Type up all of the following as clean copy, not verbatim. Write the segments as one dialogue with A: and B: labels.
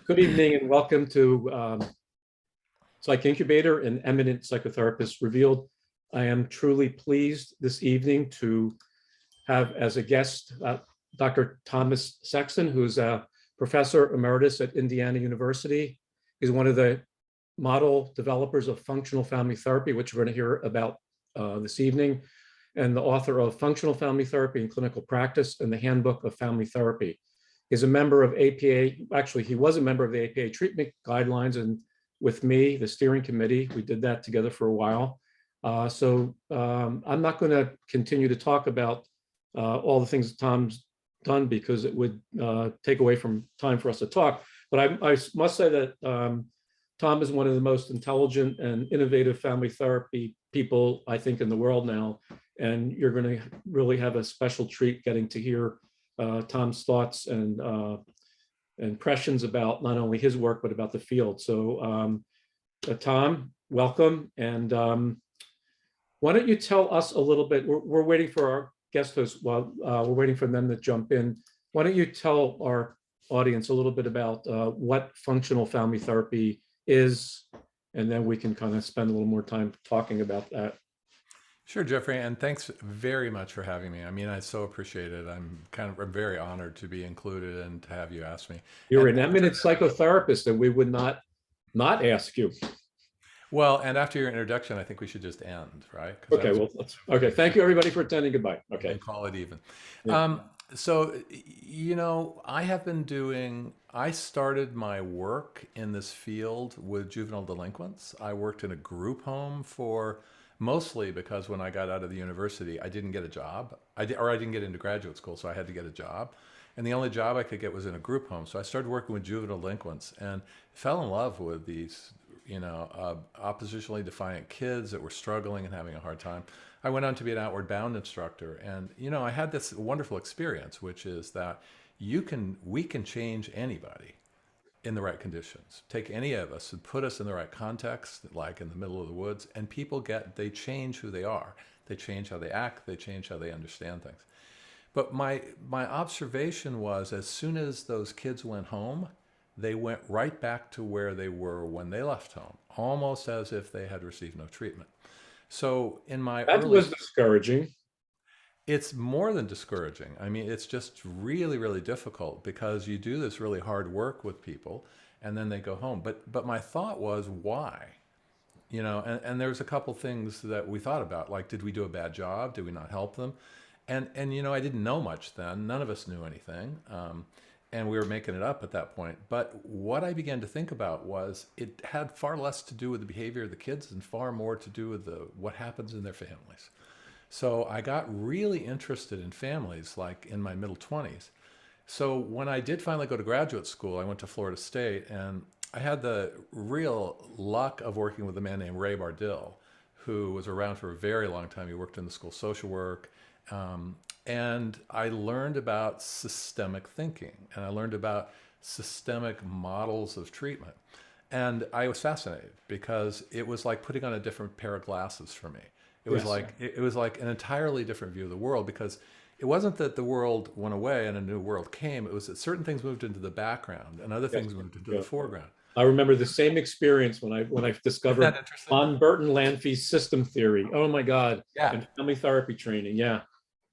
A: Good evening and welcome to Psych Incubator and Eminent Psychotherapists Revealed. I am truly pleased this evening to have as a guest Dr. Thomas Sexton, who's a professor emeritus at Indiana University. He's one of the model developers of functional family therapy, which we're going to hear about this evening, and the author of Functional Family Therapy in Clinical Practice and the Handbook of Family Therapy. He's a member of APA, actually he was a member of the APA treatment guidelines, and with me, the steering committee, we did that together for a while. I'm not going to continue to talk about all the things that Tom's done because it would take away from time for us to talk. But I must say that Tom is one of the most intelligent and innovative family therapy people, I think, in the world now. And you're going to really have a special treat getting to hear Tom's thoughts and impressions about not only his work, but about the field. So Tom, welcome. And why don't you tell us a little bit, we're waiting for our guest hosts while we're waiting for them to jump in. Why don't you tell our audience a little bit about what functional family therapy is, and then we can kind of spend a little more time talking about that.
B: Sure, Jeffrey, and thanks very much for having me. I mean, I so appreciate it. I'm very honored to be included and to have you ask me.
A: You're
B: And
A: an eminent psychotherapist, and we would not ask you.
B: well, and after your introduction, I think we should just end, right?
A: Okay, well, okay. Thank you, everybody, for attending. Goodbye. Okay.
B: And call it even.
A: Yeah.
B: I started my work in this field with juvenile delinquents. I worked in a group home mostly because when I got out of the university, I didn't get a job. I didn't get into graduate school, so I had to get a job. And the only job I could get was in a group home. So I started working with juvenile delinquents and fell in love with these, oppositionally defiant kids that were struggling and having a hard time. I went on to be an outward bound instructor. And, I had this wonderful experience, which is that we can change anybody in the right conditions. Take any of us and put us in the right context, like in the middle of the woods, and they change who they are. They change how they act, they change how they understand things. But my observation was, as soon as those kids went home, they went right back to where they were when they left home, almost as if they had received no treatment. So
A: That was discouraging.
B: It's more than discouraging. I mean, it's just really, really difficult because you do this really hard work with people and then they go home. But my thought was, why? And there's a couple things that we thought about, like, did we do a bad job? Did we not help them? And I didn't know much then. None of us knew anything. And we were making it up at that point. But what I began to think about was it had far less to do with the behavior of the kids and far more to do with what happens in their families. So I got really interested in families, like in my middle 20s. So when I did finally go to graduate school, I went to Florida State, and I had the real luck of working with a man named Ray Bardill, who was around for a very long time. He worked in the school of social work. And I learned about systemic thinking, and I learned about systemic models of treatment. And I was fascinated because it was like putting on a different pair of glasses for me. It was like an entirely different view of the world, because it wasn't that the world went away and a new world came. It was that certain things moved into the background and other things moved into the foreground.
A: I remember the same experience when I discovered von Burton-Lanfy's system theory. Oh my God.
B: Yeah.
A: And family therapy training. Yeah.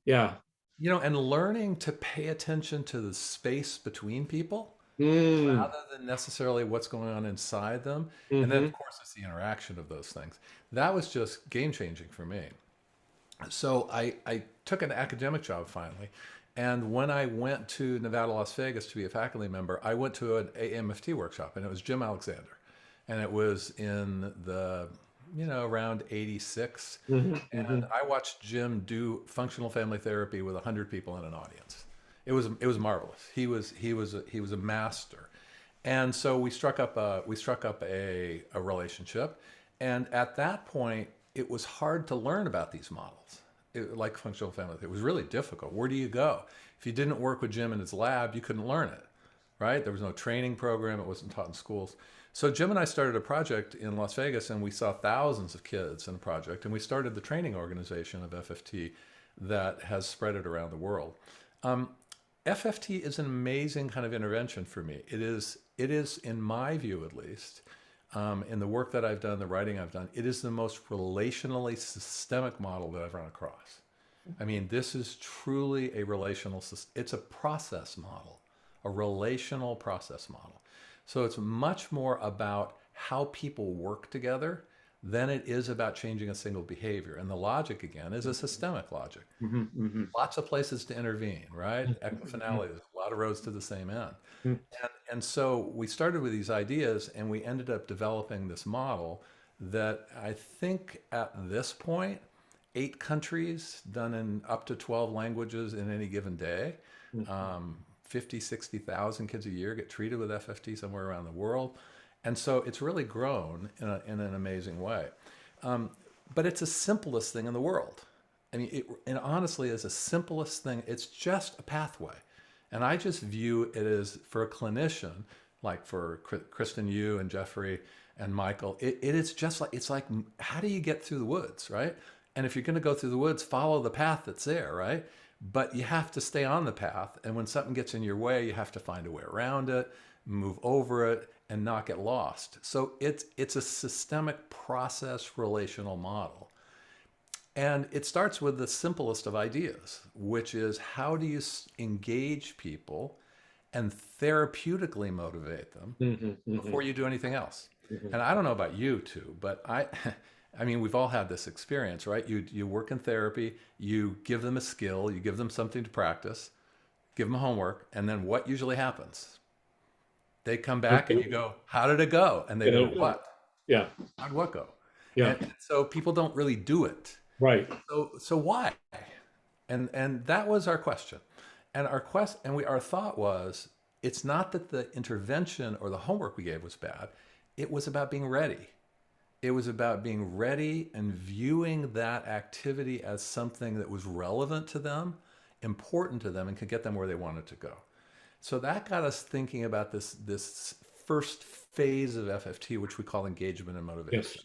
A: Yeah.
B: And learning to pay attention to the space between people rather than necessarily what's going on inside them. Mm-hmm. And then, of course, it's the interaction of those things. That was just game-changing for me. So I took an academic job finally. And when I went to Nevada, Las Vegas to be a faculty member, I went to an AMFT workshop, and it was Jim Alexander. And it was in the, around 86. Mm-hmm. And I watched Jim do functional family therapy with 100 people in an audience. It was marvelous. He was a master, and so we struck up a relationship. And at that point, it was hard to learn about these models, like functional family. It was really difficult. Where do you go? If you didn't work with Jim in his lab, you couldn't learn it, right? There was no training program. It wasn't taught in schools. So Jim and I started a project in Las Vegas, and we saw thousands of kids in the project, and we started the training organization of FFT that has spread it around the world. FFT is an amazing kind of intervention for me. It is in my view, at least, in the work that I've done, the writing I've done, it is the most relationally systemic model that I've run across. I mean, this is truly a it's a process model, a relational process model. So it's much more about how people work together than it is about changing a single behavior. And the logic, again, is a systemic logic.
A: Mhm, mhm,
B: Lots of places to intervene, right?
A: mhm,
B: Equifinality, there's a lot of roads to the same end.
A: mhm,
B: And so we started with these ideas and we ended up developing this model that I think at this point, 8 countries done in up to 12 languages in any given day.
A: mhm.
B: 50, 60,000 kids a year get treated with FFT somewhere around the world. And so it's really grown in an amazing way. But it's the simplest thing in the world. I mean, and honestly, is the simplest thing. It's just a pathway. And I just view it as, for a clinician, like for Kristen, you and Jeffrey and Michael, it is just like, it's like, how do you get through the woods, right? And if you're going to go through the woods, follow the path that's there, right? But you have to stay on the path. And when something gets in your way, you have to find a way around it, move over it, and not get lost. So it's a systemic process relational model. And it starts with the simplest of ideas, which is how do you engage people and therapeutically motivate them
A: Mhm, mhm,
B: before you do anything else?
A: mhm.
B: And I don't know about you two, but I mean, we've all had this experience, right? You work in therapy, you give them a skill, you give them something to practice, give them homework, and then what usually happens? They come back and you go, "How did it go?" And they go, "What?
A: Yeah,
B: How'd what go?"
A: yeah,
B: And so people don't really do it.
A: right.
B: So why? And that was our question. And our thought was, it's not that the intervention or the homework we gave was bad. It was about being ready. It was about being ready and viewing that activity as something that was relevant to them, important to them, and could get them where they wanted to go. So that got us thinking about this first phase of FFT, which we call engagement and
A: Yes.
B: motivation,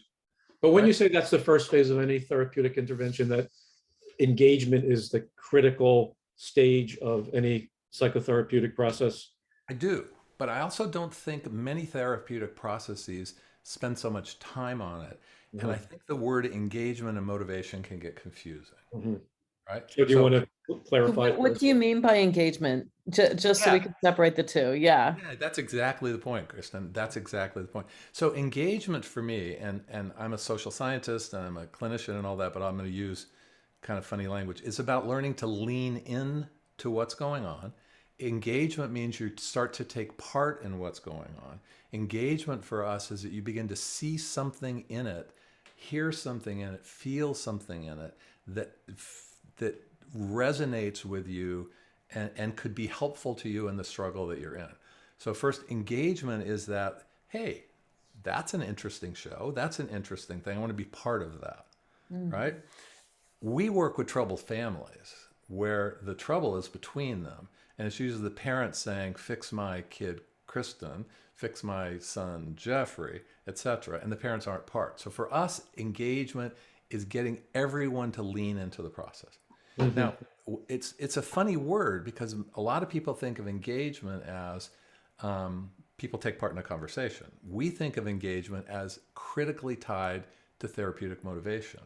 A: But when
B: right?
A: you say that's the first phase of any therapeutic intervention, that engagement is the critical stage of any psychotherapeutic process.
B: I do, but I also don't think many therapeutic processes spend so much time on it. And I
A: Mhm,
B: think the word engagement and motivation can get confusing,
A: mhm.
B: right?
A: So do you
B: So
A: want to
C: So
A: clarify
C: what
A: first?
C: do you mean by engagement? Just so we
B: yeah,
C: can separate the two. Yeah.
B: yeah, that's exactly the point, Kristen. That's exactly the point. So engagement for me, and I'm a social scientist and I'm a clinician and all that, but I'm going to use kind of funny language. It's about learning to lean in to what's going on. Engagement means you start to take part in what's going on. Engagement for us is that you begin to see something in it, hear something in it, feel something in it that resonates with you and could be helpful to you in the struggle that you're in. So first, engagement is that, hey, that's an interesting show. That's an interesting thing. I want to be part of that,
C: Mm.
B: right? We work with troubled families where the trouble is between them. And it's usually the parents saying, fix my kid, Kristen, fix my son, Jeffrey, etc. And the parents aren't part. So for us, engagement is getting everyone to lean into the process.
A: Mhm,
B: Now, it's a funny word because a lot of people think of engagement as people take part in a conversation. We think of engagement as critically tied to therapeutic motivation.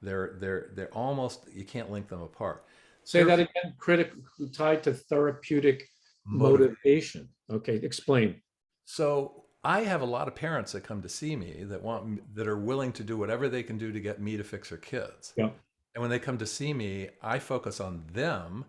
B: They're almost, you can't link them apart.
A: Say that
B: Therapeutic
A: again, tied to therapeutic
B: motivation.
A: motivation. Okay, explain.
B: So I have a lot of parents that come to see me that are willing to do whatever they can do to get me to fix their kids.
A: Yeah.
B: And when they come to see me, I focus on them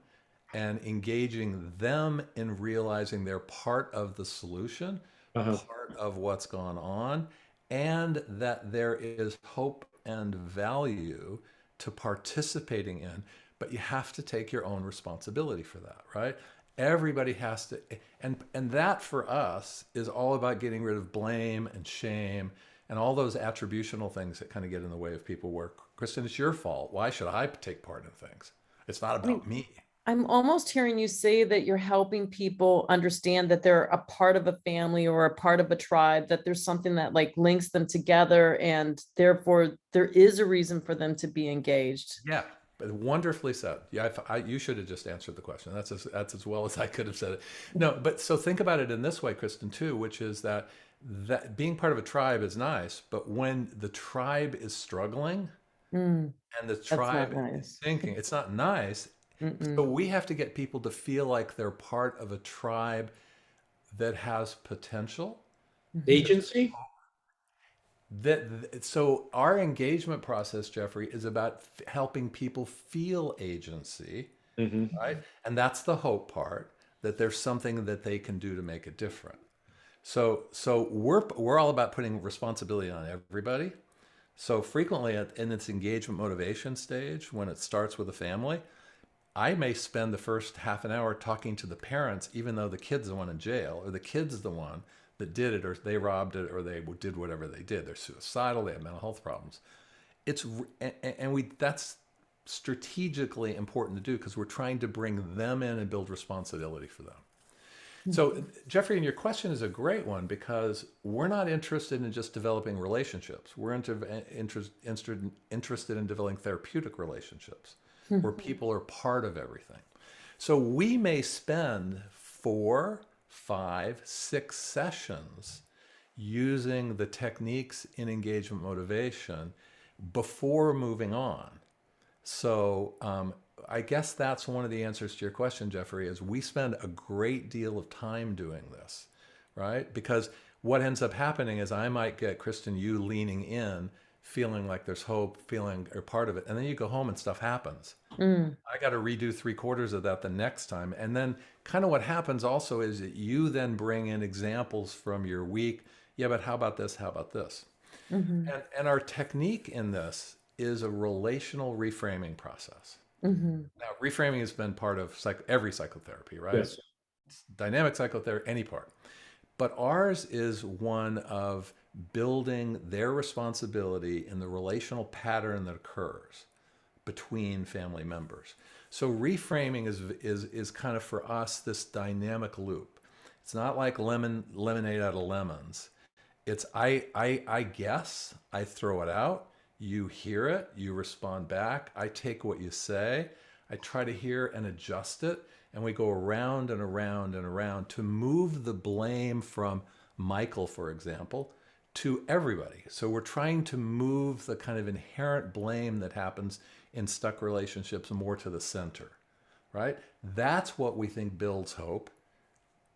B: and engaging them in realizing they're part of the solution,
A: Uh-huh.
B: part of what's gone on, and that there is hope and value to participating in, but you have to take your own responsibility for that, right? Everybody has to, and that for us is all about getting rid of blame and shame and all those attributional things that kind of get in the way of people where, Kristen, it's your fault. Why should I take part in things? It's not
C: I mean,
B: about me.
C: I'm almost hearing you say that you're helping people understand that they're a part of a family or a part of a tribe, that there's something that like links them together, and therefore there is a reason for them to be engaged.
B: Yeah. Wonderfully said. Yeah, you should have just answered the question. That's as well as I could have said it. No, but so think about it in this way, Kristen, too, which is that being part of a tribe is nice, but when the tribe is struggling
C: Mm,
B: and the
C: that's not
B: tribe is
C: nice.
B: thinking, it's not nice. So
C: Mm-mm.
B: we have to get people to feel like they're part of a tribe that has potential.
C: Mhm.
A: Agency?
B: So our engagement process, Jeffrey, is about helping people feel agency,
A: Mhm.
B: right? And that's the hope part, that there's something that they can do to make it different. So we're all about putting responsibility on everybody. So frequently in its engagement motivation stage, when it starts with a family, I may spend the first half an hour talking to the parents, even though the kid's the one in jail, or the kid's the one that did it, or they robbed it, or they did whatever they did. They're suicidal, they have mental health problems. That's strategically important to do because we're trying to bring them in and build responsibility for them. So, Jeffrey, and your question is a great one because we're not interested in just developing relationships. We're interested in developing therapeutic relationships where people are part of everything. So we may spend 4, 5, 6 sessions using the techniques in engagement motivation before moving on. So I guess that's one of the answers to your question, Jeffrey, is we spend a great deal of time doing this, right? Because what ends up happening is I might get, Kristen, you leaning in, feeling like there's hope, feeling you're part of it. And then you go home and stuff happens.
C: Mm,
B: I got to redo 3/4 of that the next time. And then kind of what happens also is that you then bring in examples from your week. Yeah, but how about this? How about this?
C: mhm,
B: And our technique in this is a relational reframing process.
C: mhm,
B: Now, reframing has been part of every psychotherapy, right?
A: Yes.
B: Dynamic psychotherapy, any part. But ours is one of building their responsibility in the relational pattern that occurs between family members. So reframing is kind of for us this dynamic loop. It's not like lemonade out of lemons. It's I guess, I throw it out, you hear it, you respond back, I take what you say, I try to hear and adjust it, and we go around and around and around to move the blame from Michael, for example, to everybody. So we're trying to move the kind of inherent blame that happens in stuck relationships more to the center, right? That's what we think builds hope,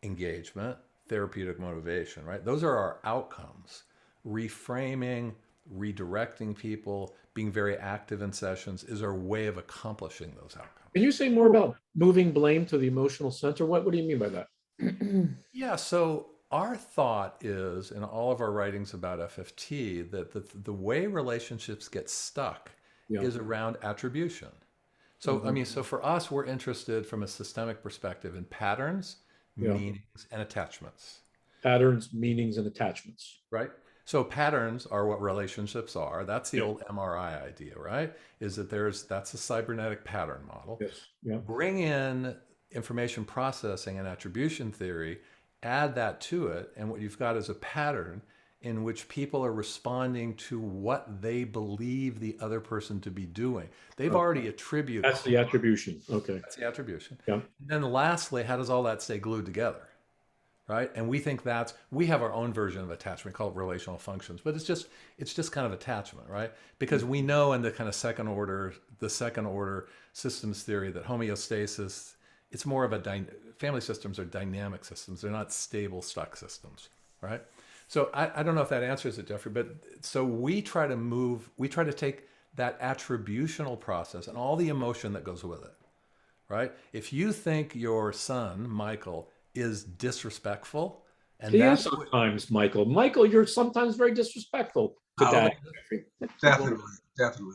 B: engagement, therapeutic motivation, right? Those are our outcomes. Reframing, redirecting people, being very active in sessions is our way of accomplishing those outcomes.
A: Can you say more about moving blame to the emotional center? What do you mean by that?
B: Yeah, so our thought is in all of our writings about FFT that the way relationships get stuck
A: Yeah.
B: is around attribution. So, I mean, so for us, we're interested from a systemic perspective in patterns,
A: Yeah.
B: meanings, and attachments,
A: Patterns, meanings, and attachments.
B: right? So patterns are what relationships are. That's the
A: Yeah.
B: old MRI idea, right? Is that that's a cybernetic pattern model.
A: Yes. Yeah.
B: Bring in information processing and attribution theory, add that to it, and what you've got is a pattern in which people are responding to what they believe the other person to be doing. They've already attributed.
A: That's the attribution. Okay.
B: That's the attribution.
A: Yeah.
B: And then lastly, how does all that stay glued together? Right? And we think we have our own version of attachment called relational functions, but it's just kind of attachment, right? Because we know in the kind of second order systems theory that homeostasis, it's more of family systems are dynamic systems. They're not stable, stuck systems, right? So I don't know if that answers it, Jeffrey, but so we try to take that attributional process and all the emotion that goes with it, right? If you think your son, Michael, is disrespectful, and
A: He is
B: that's
A: sometimes, Michael. Michael, you're sometimes very disrespectful to
D: Oh,
A: Dad.
D: Definitely.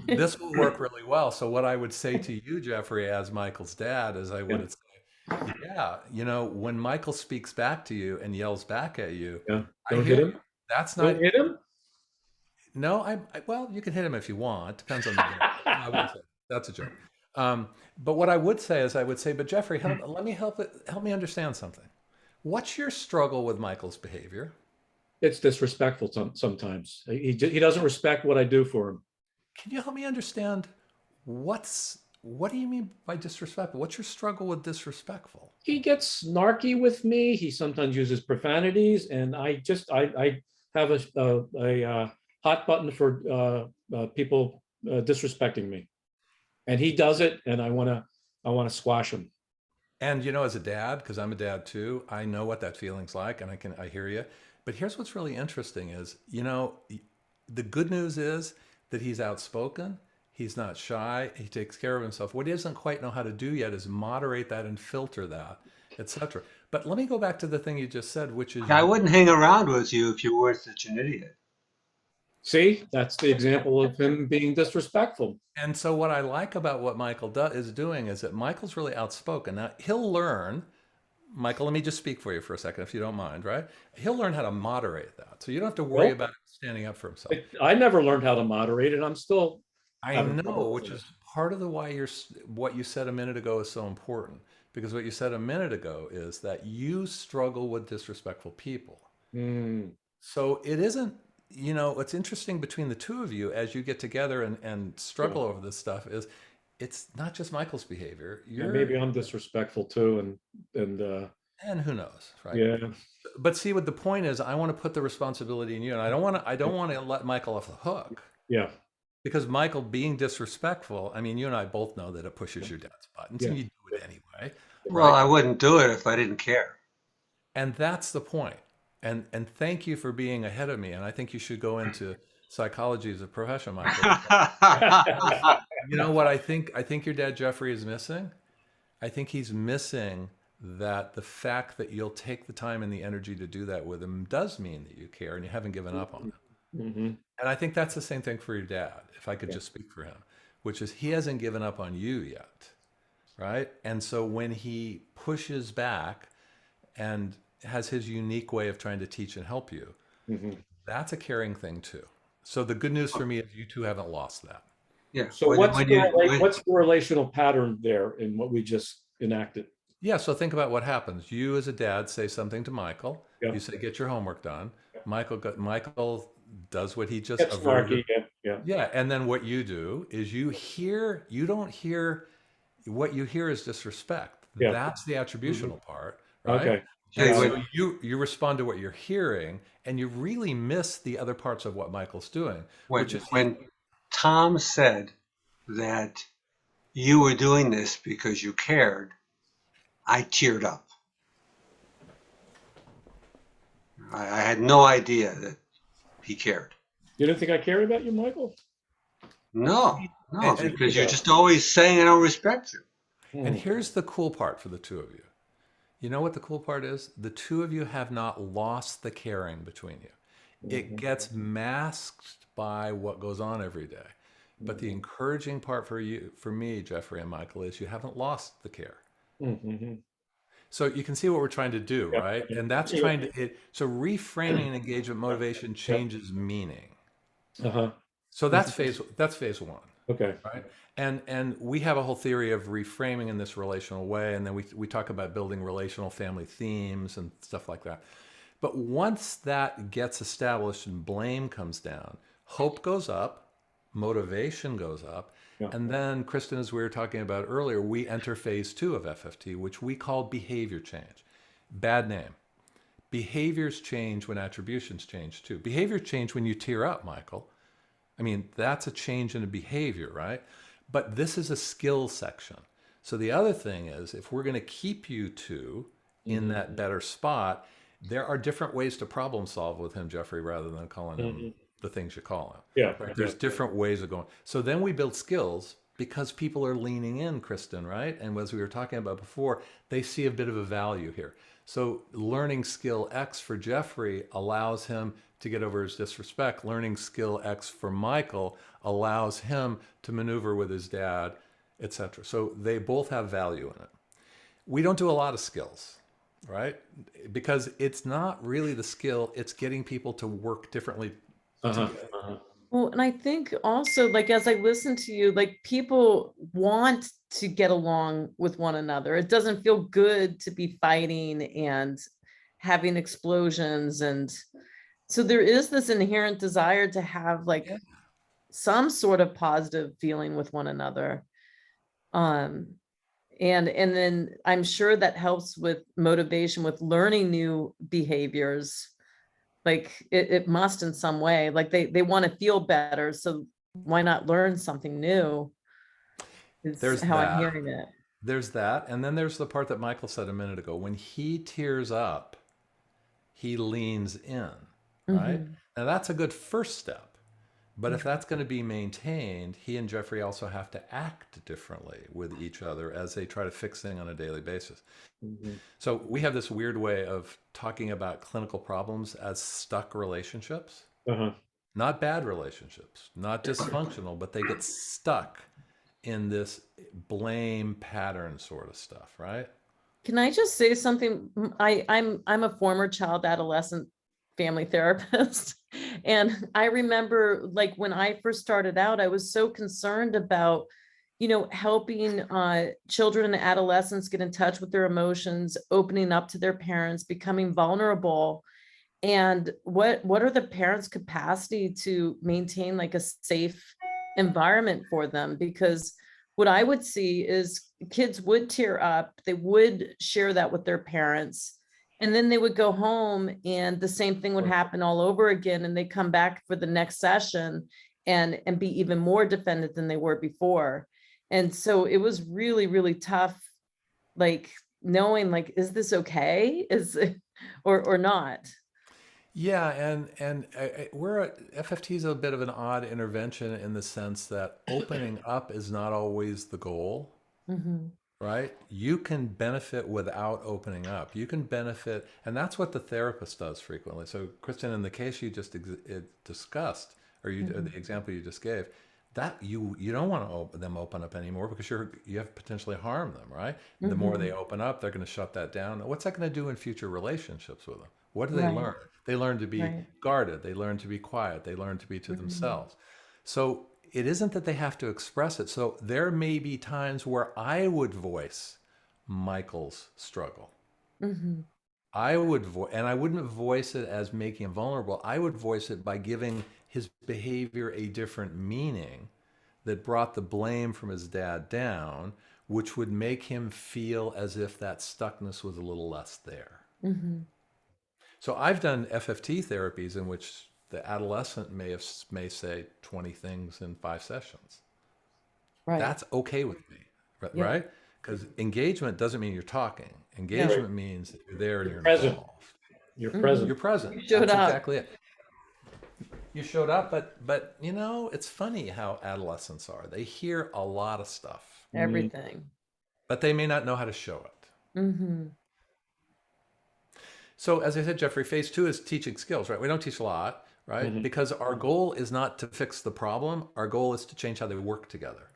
B: this will work really well. So what I would say to you, Jeffrey, as Michael's dad, is I would say, yeah, when Michael speaks back to you and yells back at you,
A: Yeah.
B: I
A: Don't
B: hear
A: hit him.
B: you. That's
A: Don't
B: not.
A: hit him.
B: No, well, you can hit him if you want. Depends on the day. I wouldn't say. That's a joke. But what I would say is, but Jeffrey, let me help me understand something. What's your struggle with Michael's behavior?
A: It's disrespectful sometimes. He doesn't respect what I do for him.
B: Can you help me understand What do you mean by disrespectful? What's your struggle with disrespectful?
A: He gets snarky with me. He sometimes uses profanities, and I have a hot button for people disrespecting me, and he does it, and I want to squash him.
B: And as a dad, because I'm a dad too, I know what that feeling's like, and I hear you. But here's what's really interesting is, the good news is that he's outspoken. He's not shy. He takes care of himself. What he doesn't quite know how to do yet is moderate that and filter that, etc. But let me go back to the thing you just said, which is
D: I wouldn't hang around with you if you weren't such an idiot.
A: See, that's the example of him being disrespectful.
B: And so what I like about what Michael is doing is that Michael's really outspoken. Now he'll learn, Michael, let me just speak for you for a second, if you don't mind, right? He'll learn how to moderate that. So you don't have to worry
A: Well,
B: about him standing up for himself.
A: I never learned how to moderate it. I'm still
B: I
A: having
B: know,
A: trouble
B: which
A: with
B: is part of the why what you said a minute ago is so important. Because what you said a minute ago is that you struggle with disrespectful people.
A: it. Mm,
B: So it isn't, what's interesting between the two of you as you get together and struggle over this stuff is it's not just Michael's behavior.
A: yeah, maybe I'm disrespectful too,
B: And who knows, right?
A: yeah,
B: But see, what the point is, I want to put the responsibility in you, and I don't want to let Michael off the hook.
A: yeah,
B: Because Michael being disrespectful, I mean, you and I both know that it pushes your dad's buttons, and
A: Yeah.
B: you do it anyway,
D: Well,
B: right?
D: I wouldn't do it if I didn't care.
B: And that's the point. And thank you for being ahead of me. And I think you should go into psychology as a profession, Michael. You know what I think? I think your dad Jeffrey is missing. I think he's missing that the fact that you'll take the time and the energy to do that with him does mean that you care and you haven't given up on him.
A: hmm
B: And I think that's the same thing for your dad, if I could just speak for him, which is he hasn't given up on you yet, right? And so when he pushes back and has his unique way of trying to teach and help you,
A: hmm
B: that's a caring thing too. So the good news for me is you two haven't lost that.
D: Yeah.
A: So what's
D: when
A: the relational pattern there in what we just enacted?
B: Yeah, so think about what happens. You as a dad say something to Michael.
A: Yeah.
B: You say, get your homework done. Michael does what he just
A: That's
B: averted.
A: snarky. Yeah, yeah.
B: Yeah, and then what you do is you don't hear, what you hear is disrespect.
A: Yeah.
B: That's the attributional part, right?
A: Okay.
B: And
D: Hey,
B: so you respond to what you're hearing, and you really miss the other parts of what Michael's doing, which is
D: when Tom said that you were doing this because you cared, I teared up. I had no idea that he cared.
A: You didn't think I cared about you, Michael?
D: No,
B: And-
D: because you're just always saying I don't respect you.
B: And here's the cool part for the two of you. You know what the cool part is? The two of you have not lost the caring between you. It gets masked by what goes on every day. But the encouraging part for me, Jeffrey and Michael, is you haven't lost the care.
A: Mm-hmm.
B: So you can see what we're trying to do,
A: Yeah.
B: right? And that's so reframing and engagement motivation changes meaning.
A: Uh-huh.
B: So that's phase one.
A: Okay.
B: Right. And we have a whole theory of reframing in this relational way. And then we talk about building relational family themes and stuff like that. But once that gets established and blame comes down, hope goes up, motivation goes up.
A: Yeah.
B: And then, Kristen, as we were talking about earlier, we enter phase 2 of FFT, which we call behavior change. Bad name. Behaviors change when attributions change too. Behaviors change when you tear up, Michael. I mean, that's a change in a behavior, right? But this is a skill section. So the other thing is, if we're going to keep you two in that better spot, there are different ways to problem solve with him, Jeffrey, rather than calling him the things you call him.
A: Yeah.
B: Right? There's different ways of going. So then we build skills because people are leaning in, Kristen, right? And as we were talking about before, they see a bit of a value here. So learning skill X for Jeffrey allows him to get over his disrespect. Learning skill X for Michael allows him to maneuver with his dad, etc. So they both have value in it. We don't do a lot of skills, right? Because it's not really the skill, it's getting people to work differently.
A: Uh-huh. Uh-huh.
C: Well, and I think also, like, as I listen to you, like, people want to get along with one another. It doesn't feel good to be fighting and having explosions. And so there is this inherent desire to have, like,
B: Yeah.
C: some sort of positive feeling with one another. And then I'm sure that helps with motivation, with learning new behaviors. Like it must in some way, like they want to feel better. So why not learn something new is
B: There's
C: how I'm
B: that.
C: hearing it.
B: There's that. And then there's the part that Michael said a minute ago. When he tears up, he leans in, right?
C: Mhm.
B: Now that's a good first step. But if that's going to be maintained, he and Jeffrey also have to act differently with each other as they try to fix things on a daily basis.
A: Mhm.
B: So we have this weird way of talking about clinical problems as stuck relationships,
A: Uh-huh.
B: not bad relationships, not dysfunctional, but they get stuck in this blame pattern sort of stuff, right?
C: Can I just say something? I'm a former child adolescent family therapist. And I remember like when I first started out, I was so concerned about, helping children and adolescents get in touch with their emotions, opening up to their parents, becoming vulnerable. And what are the parents' capacity to maintain like a safe environment for them? Because what I would see is kids would tear up, they would share that with their parents, and then they would go home and the same thing would happen all over again, and they come back for the next session and be even more defended than they were before. And so it was really, really tough, like knowing like, is this okay? Is it, or not?
B: Yeah, and FFT is a bit of an odd intervention in the sense that opening up is not always the goal,
C: Mhm.
B: right? You can benefit without opening up. You can benefit, and that's what the therapist does frequently. So, Kristen, in the case you just discussed, or or the example you just gave, that you don't want to them open up anymore because you have potentially harm them, right? The more they open up, they're going to shut that down. What's that going to do in future relationships with them? What do they
C: Right,
B: learn? They learn to be
C: right.
B: guarded. They learn to be quiet. They learn to be to
C: Mhm.
B: themselves. So it isn't that they have to express it. So there may be times where I would voice Michael's struggle.
C: Mhm.
B: I would and I wouldn't voice it as making him vulnerable. I would voice it by giving his behavior a different meaning that brought the blame from his dad down, which would make him feel as if that stuckness was a little less there.
C: Mhm.
B: So I've done FFT therapies in which the adolescent may say 20 things in 5 sessions.
C: Right.
B: That's okay with me,
C: Yeah.
B: right? Because engagement doesn't mean you're talking.
C: Yeah.
B: Engagement means that you're there and
A: You're
B: you're
A: present.
B: involved.
A: You're
C: Mhm.
B: You're
A: present.
B: present.
C: You showed
B: That's
C: up.
B: exactly it. You showed up, but it's funny how adolescents are. They hear a lot of stuff,
C: Everything.
B: but they may not know how to show it.
C: Mhm.
B: So as I said, Jeffrey, phase 2 is teaching skills, right? We don't teach a lot, right?
A: Mhm.
B: Because our goal is not to fix the problem. Our goal is to change how they work together.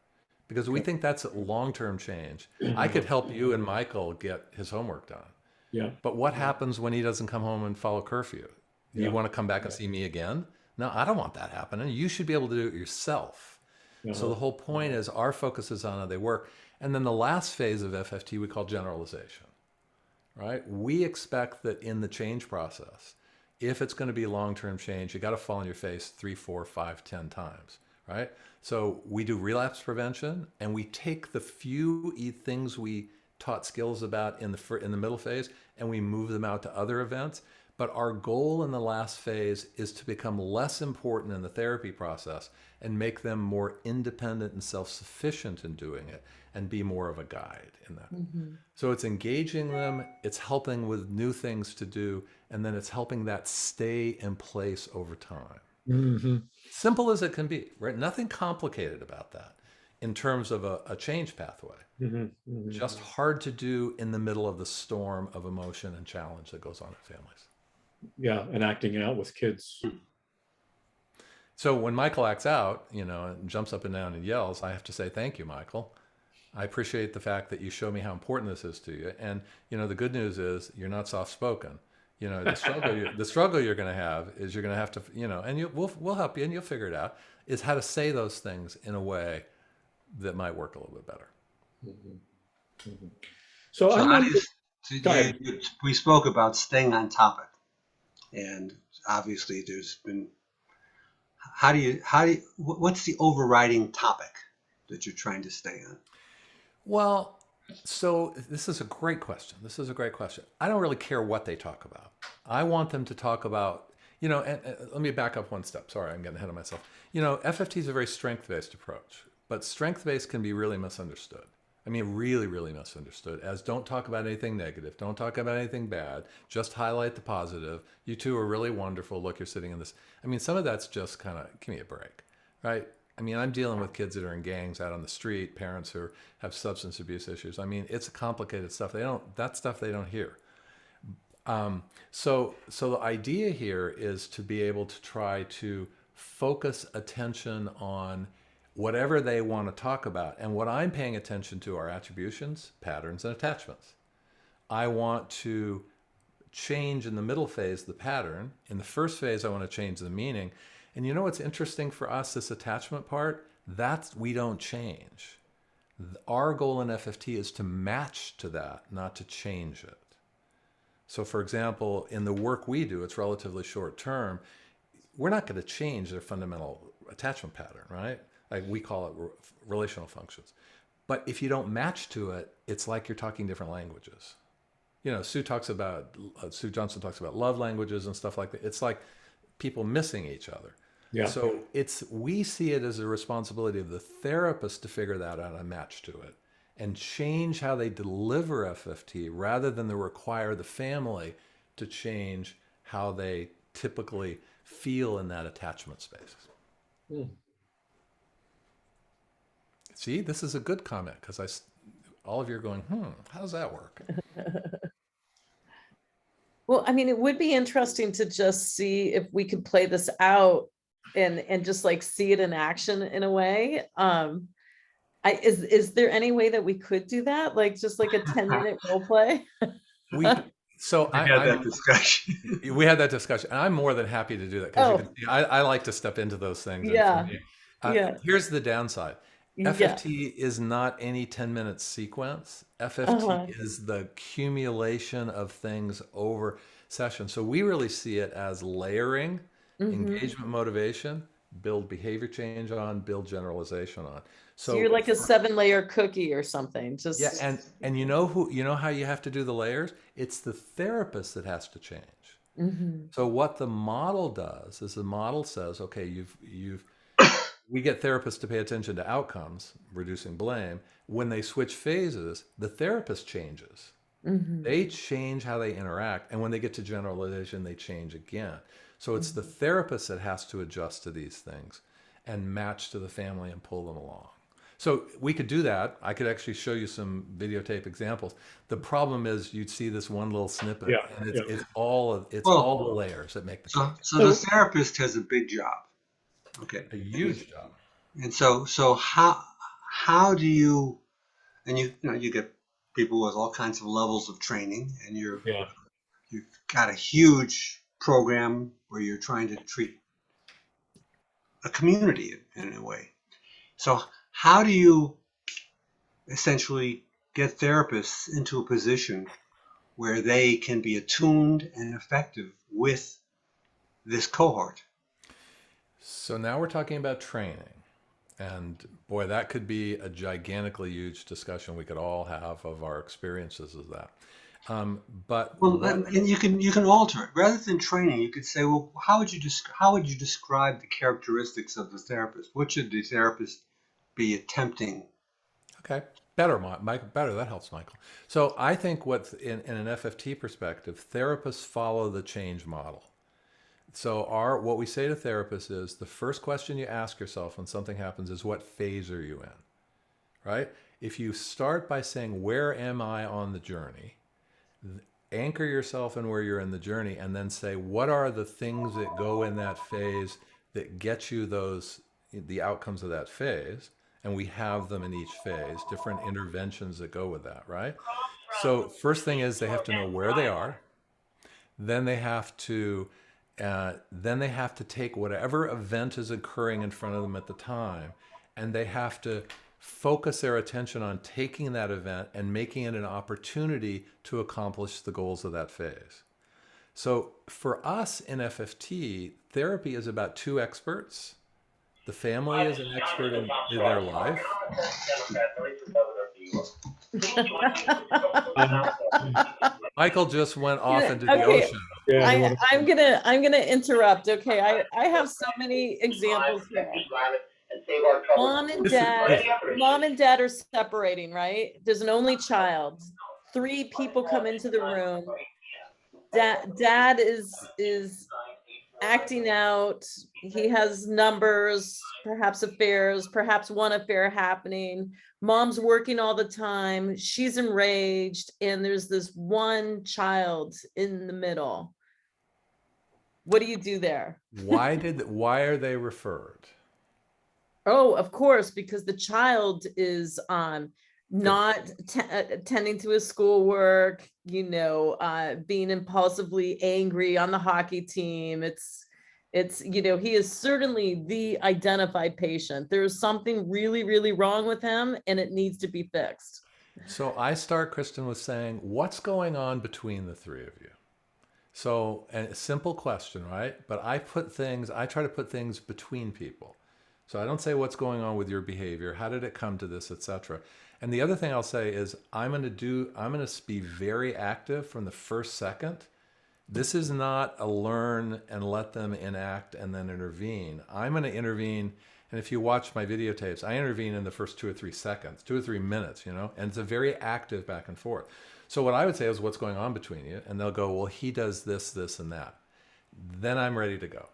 B: Because we
A: Okay.
B: think that's a long-term change. I could help you and Michael get his homework done.
A: Yeah.
B: But what happens when he doesn't come home and follow curfew? You
A: Yeah.
B: want to come back and see me again? No, I don't want that happening. You should be able to do it yourself. So
A: Uh-huh.
B: the whole point is our focus is on how they work. And then the last phase of FFT we call generalization, right? We expect that in the change process, if it's going to be long-term change, you got to fall on your face 3, 4, 5, 10 times, right? So we do relapse prevention, and we take the few things we taught skills about in the middle phase, and we move them out to other events. But our goal in the last phase is to become less important in the therapy process and make them more independent and self-sufficient in doing it and be more of a guide in that.
C: Mhm.
B: So it's engaging them, it's helping with new things to do, and then it's helping that stay in place over time.
A: Mhm.
B: Simple as it can be, right? Nothing complicated about that in terms of a change pathway.
A: Mhm. Mhm.
B: Just hard to do in the middle of the storm of emotion and challenge that goes on in families.
A: Yeah, and acting out with kids.
B: So when Michael acts out, and jumps up and down and yells, I have to say, thank you, Michael. I appreciate the fact that you show me how important this is to you. And, the good news is you're not soft-spoken. The struggle you're going to have is you're going to have to, and we'll help you and you'll figure it out, is how to say those things in a way that might work a little bit better.
A: Mhm. Mhm. So
D: So
A: I'm
D: how do
A: wondering,
D: you,
A: go ahead.
D: we spoke about staying on topic, and obviously there's been what's the overriding topic that you're trying to stay on?
B: Well, so this is a great question. This is a great question. I don't really care what they talk about. I want them to talk about, and let me back up one step. Sorry, I'm getting ahead of myself. FFT is a very strength-based approach, but strength-based can be really misunderstood. I mean, really, really misunderstood as don't talk about anything negative. Don't talk about anything bad. Just highlight the positive. You two are really wonderful. Look, you're sitting in this. I mean, some of that's just kind of, give me a break, right? I mean, I'm dealing with kids that are in gangs out on the street, parents who have substance abuse issues. I mean, it's complicated stuff. That stuff they don't hear. So the idea here is to be able to try to focus attention on whatever they want to talk about. And what I'm paying attention to are attributions, patterns, and attachments. I want to change in the middle phase the pattern. In the first phase, I want to change the meaning. And you know what's interesting for us, this attachment part? We don't change. Our goal in FFT is to match to that, not to change it. So for example, in the work we do, it's relatively short term. We're not going to change their fundamental attachment pattern, right? Like we call it relational functions. But if you don't match to it, it's like you're talking different languages. Sue Johnson talks about love languages and stuff like that. It's like people missing each other.
A: Yeah.
B: So we see it as a responsibility of the therapist to figure that out and match to it and change how they deliver FFT rather than to require the family to change how they typically feel in that attachment space.
A: Hmm.
B: See, this is a good comment because all of you are going, how does that work?
C: Well, I mean, it would be interesting to just see if we could play this out and just like see it in action in a way. Is there any way that we could do that? Like just like a 10-minute role play?
B: We had
D: that discussion.
B: We had that discussion, and I'm more than happy to do that because
C: Oh.
B: you can see I like to step into those things.
C: Yeah. Yeah.
B: Here's the downside.
C: Yeah.
B: FFT is not any 10-minute sequence. FFT is the accumulation of things over sessions. So we really see it as layering, engagement, motivation, build behavior change on, build generalization on.
C: So you're like a 7-layer cookie or something. Just
B: yeah, and you know how you have to do the layers? It's the therapist that has to change. So what the model does is the model says, okay, we get therapists to pay attention to outcomes, reducing blame. When they switch phases, the therapist changes. They change how they interact. And when they get to generalization, they change again. So it's the therapist that has to adjust to these things and match to the family and pull them along. So we could do that. I could actually show you some videotape examples. The problem is you'd see this one little snippet, and it's all the layers that make the cake.
D: So the therapist has a big job. Okay.
B: A huge job.
D: And so how do you, and you get people with all kinds of levels of training, and you've got a huge program where you're trying to treat a community in a way. So how do you essentially get therapists into a position where they can be attuned and effective with this cohort?
B: So now we're talking about training. And boy, that could be a gigantically huge discussion we could all have of our experiences of that.
D: And you can alter it rather than training. You could say, well, how would you describe the characteristics of the therapist? What should the therapist be attempting?
B: Okay, better, Michael. Better. That helps, Michael. So I think in an FFT perspective, therapists follow the change model. So what we say to therapists is the first question you ask yourself when something happens is what phase are you in, right? If you start by saying, where am I on the journey? Anchor yourself in where you're in the journey and then say, what are the things that go in that phase that get you the outcomes of that phase? And we have them in each phase, different interventions that go with that, right? So first thing is they have to know where they are. Then they have to take whatever event is occurring in front of them at the time, and they have to focus their attention on taking that event and making it an opportunity to accomplish the goals of that phase. So for us in FFT, therapy is about two experts. The family is an expert in their life.
A: Um,
B: Michael just went off
C: Yeah,
B: into the
C: okay.
B: ocean.
A: Yeah, he
C: I'm gonna interrupt. Okay, I have so many examples here. Mom and dad, mom and dad are separating, right? There's an only child. 3 people come into the room. Dad is acting out. He has numbers, perhaps affairs, perhaps one affair happening. Mom's working all the time. She's enraged, and there's this one child in the middle. What do you do there?
B: Why are they referred?
C: Oh, of course, because the child is not attending to his schoolwork, being impulsively angry on the hockey team. It's he is certainly the identified patient. There's something really, really wrong with him, and it needs to be fixed.
B: So I start, Kristen, with saying, what's going on between the three of you? So, and a simple question, right? But I try to put things between people. So I don't say what's going on with your behavior, how did it come to this, etc. And the other thing I'll say is I'm going to be very active from the first second. This is not a learn and let them enact and then intervene. I'm going to intervene. And if you watch my videotapes, I intervene in the first 2 or 3 seconds, 2 or 3 minutes, and it's a very active back and forth. So what I would say is what's going on between you, and they'll go, well, he does this, this, and that. Then I'm ready to go.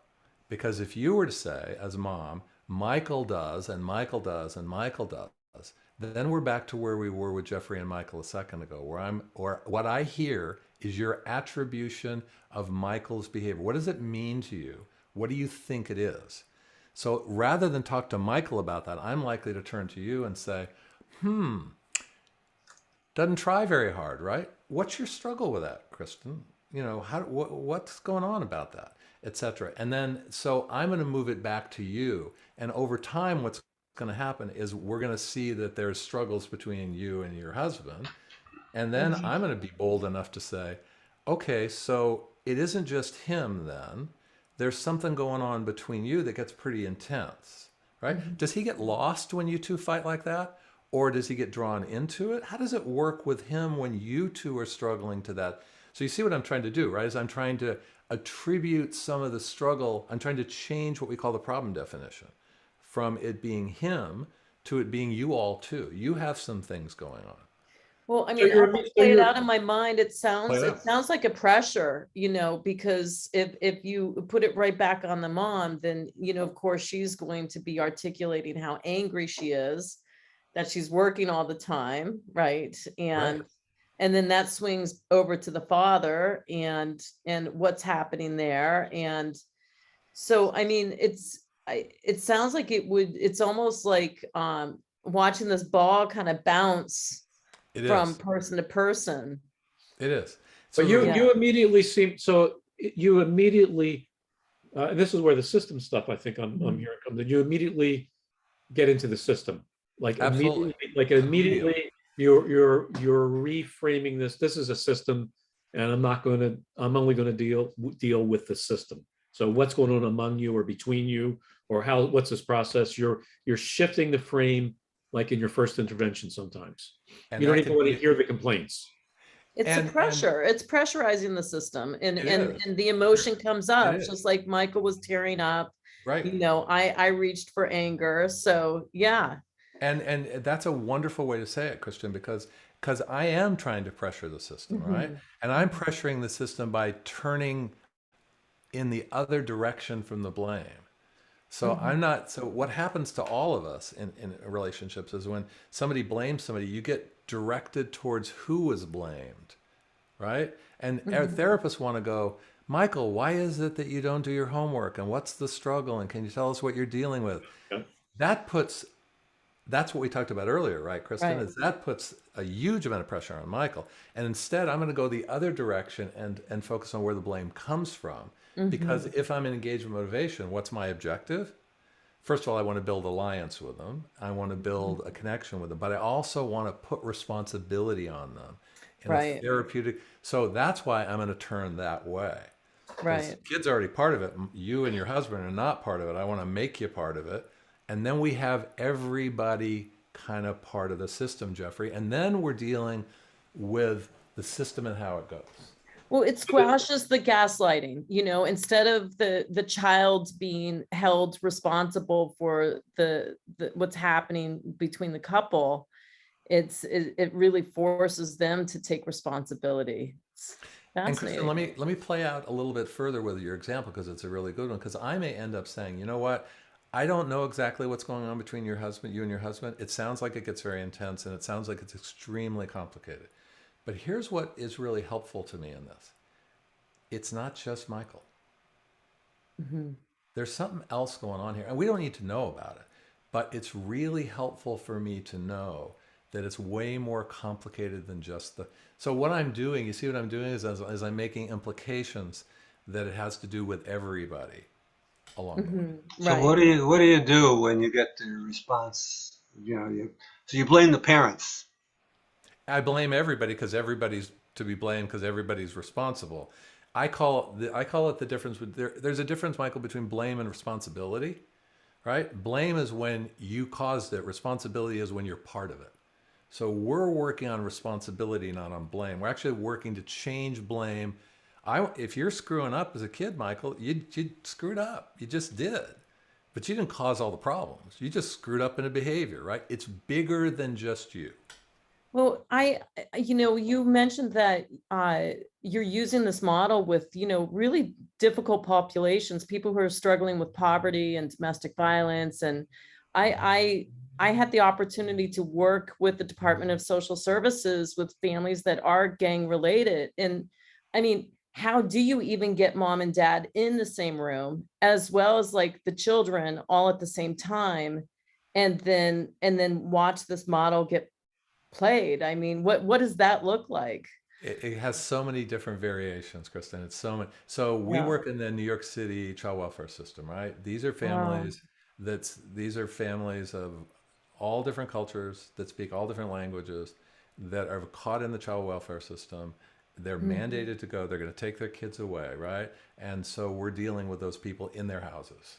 B: Because if you were to say, as a mom, Michael does, and Michael does, and Michael does, then we're back to where we were with Jeffrey and Michael a second ago, or what I hear is your attribution of Michael's behavior. What does it mean to you? What do you think it is? So rather than talk to Michael about that, I'm likely to turn to you and say, doesn't try very hard, right? What's your struggle with that, Kristen? What's going on about that, etc. And then, so I'm going to move it back to you. And over time, what's going to happen is we're going to see that there's struggles between you and your husband. And then I'm going to be bold enough to say, okay, so it isn't just him then. There's something going on between you that gets pretty intense, right? Does he get lost when you two fight like that? Or does he get drawn into it? How does it work with him when you two are struggling to that? So you see what I'm trying to do, right? Is I'm trying to attribute some of the struggle. I'm trying to change what we call the problem definition from it being him to it being you all too. You have some things going on.
C: Well, I mean, as I play it out in my mind, it sounds like a pressure, because if you put it right back on the mom, then, of course, she's going to be articulating how angry she is, that she's working all the time, right? And then that swings over to the father and what's happening there. And so, I mean, it sounds like it's almost like watching this ball kind of bounce from person to person.
B: It is.
A: So you immediately seem, and this is where the system stuff I think I'm hearing comes in. You immediately get into the system, like
B: Absolutely.
A: immediately you're reframing this. This is a system, and I'm only going to deal with the system. So what's going on among you or between you, or what's this process? You're shifting the frame, like in your first intervention sometimes. And you don't even want to hear the complaints.
C: It's a pressure. It's pressurizing the system, and the emotion comes up, just like Michael was tearing up.
B: Right.
C: I reached for anger. So yeah.
B: And that's a wonderful way to say it, Kristen, because I am trying to pressure the system, right? And I'm pressuring the system by turning in the other direction from the blame. So so what happens to all of us in relationships is when somebody blames somebody, you get directed towards who was blamed, right? And our therapists want to go, Michael, why is it that you don't do your homework? And what's the struggle? And can you tell us what you're dealing with?
A: Yeah.
B: That's what we talked about earlier, right, Kristen? Is that puts a huge amount of pressure on Michael. And instead, I'm going to go the other direction and focus on where the blame comes from. Because if I'm in engagement motivation, what's my objective? First of all, I want to build alliance with them. I want to build a connection with them, but I also want to put responsibility on them in a
C: Right.
B: therapeutic. So that's why I'm going to turn that way. Because
C: Right.
B: kids are already part of it. You and your husband are not part of it. I want to make you part of it. And then we have everybody kind of part of the system, Jeffrey. And then we're dealing with the system and how it goes.
C: Well, it squashes the gaslighting, instead of the child being held responsible for the what's happening between the couple. It really forces them to take responsibility. It's
B: And Kristen,
C: fascinating.
B: let me play out a little bit further with your example, because it's a really good one. Because I may end up saying, you know what, I don't know exactly what's going on between you and your husband. It sounds like it gets very intense, and it sounds like it's extremely complicated. But here's what is really helpful to me in this. It's not just Michael.
C: Mhm.
B: There's something else going on here, and we don't need to know about it. But it's really helpful for me to know that it's way more complicated than just the. So what I'm doing, you see what I'm doing is as I'm making implications that it has to do with everybody along the way.
C: Mhm.
D: So
C: Right.
D: what do you do when you get the response? So you blame the parents.
B: I blame everybody because everybody's to be blamed because everybody's responsible. I call it the difference. There's a difference, Michael, between blame and responsibility, right? Blame is when you caused it. Responsibility is when you're part of it. So we're working on responsibility, not on blame. We're actually working to change blame. If you're screwing up as a kid, Michael, you screwed up. You just did. But you didn't cause all the problems. You just screwed up in a behavior, right? It's bigger than just you.
C: Well, you mentioned that you're using this model with, really difficult populations, people who are struggling with poverty and domestic violence. And I had the opportunity to work with the Department of Social Services with families that are gang related. And I mean, how do you even get mom and dad in the same room, as well as like the children all at the same time, and then watch this model get played? I mean, what does that look like?
B: It has so many different variations, Kristen. It's so many. So we
C: Yeah.
B: work in the New York City child welfare system, right?
C: Wow.
B: These are families of all different cultures that speak all different languages that are caught in the child welfare system. They're
C: Mhm.
B: mandated to go. They're going to take their kids away, right? And so we're dealing with those people in their houses.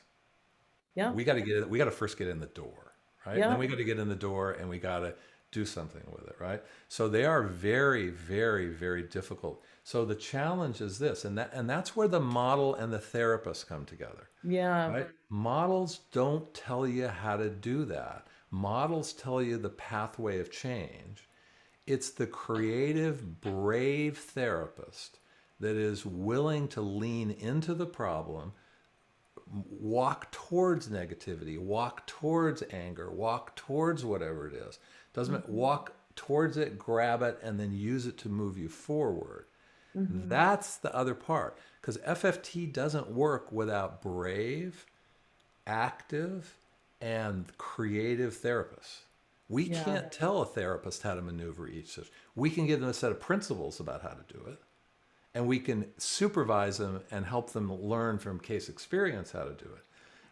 C: Yeah.
B: We got to first get in the door, right? And then
C: Yeah.
B: we got to get in the door and we got to do something with it, right? So they are very, very, very difficult. So the challenge is this, and that's where the model and the therapist come together,
C: Yeah.
B: right? Models don't tell you how to do that. Models tell you the pathway of change. It's the creative, brave therapist that is willing to lean into the problem, walk towards negativity, walk towards anger, walk towards whatever it is. Doesn't walk towards it, grab it, and then use it to move you forward.
C: Mhm.
B: That's the other part. Because FFT doesn't work without brave, active, and creative therapists. We
C: Yeah.
B: can't tell a therapist how to maneuver each situation. We can give them a set of principles about how to do it, and we can supervise them and help them learn from case experience how to do it.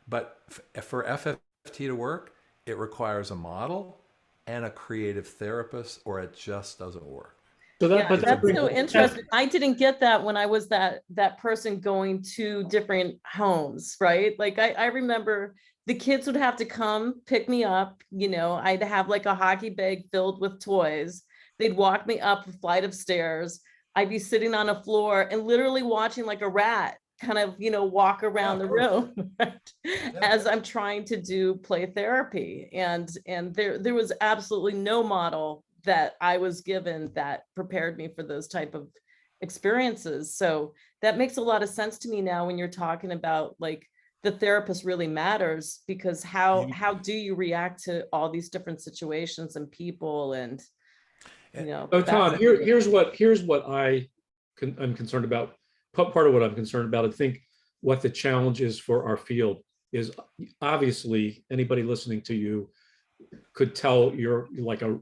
B: But for FFT to work, it requires a model and a creative therapist, or it just doesn't work.
A: So
C: Yeah,
A: but that
C: that's
A: brings
C: so
A: that,
C: interesting. I didn't get that when I was that person going to different homes, right? Like I remember the kids would have to come pick me up, I'd have like a hockey bag filled with toys. They'd walk me up a flight of stairs. I'd be sitting on a floor and literally watching like a rat kind of, walk
B: Yeah,
C: around
B: of
C: the
B: course.
C: room, right?
B: Yeah.
C: As I'm trying to do play therapy. And there was absolutely no model that I was given that prepared me for those type of experiences. So that makes a lot of sense to me now when you're talking about like the therapist really matters, because how
B: You,
C: how do you react to all these different situations and people, and
B: eh,
A: so Tom,
C: fascinating.
A: here's what I'm concerned about. Part of what I'm concerned about, I think what the challenge is for our field is, obviously anybody listening to you could tell you're like a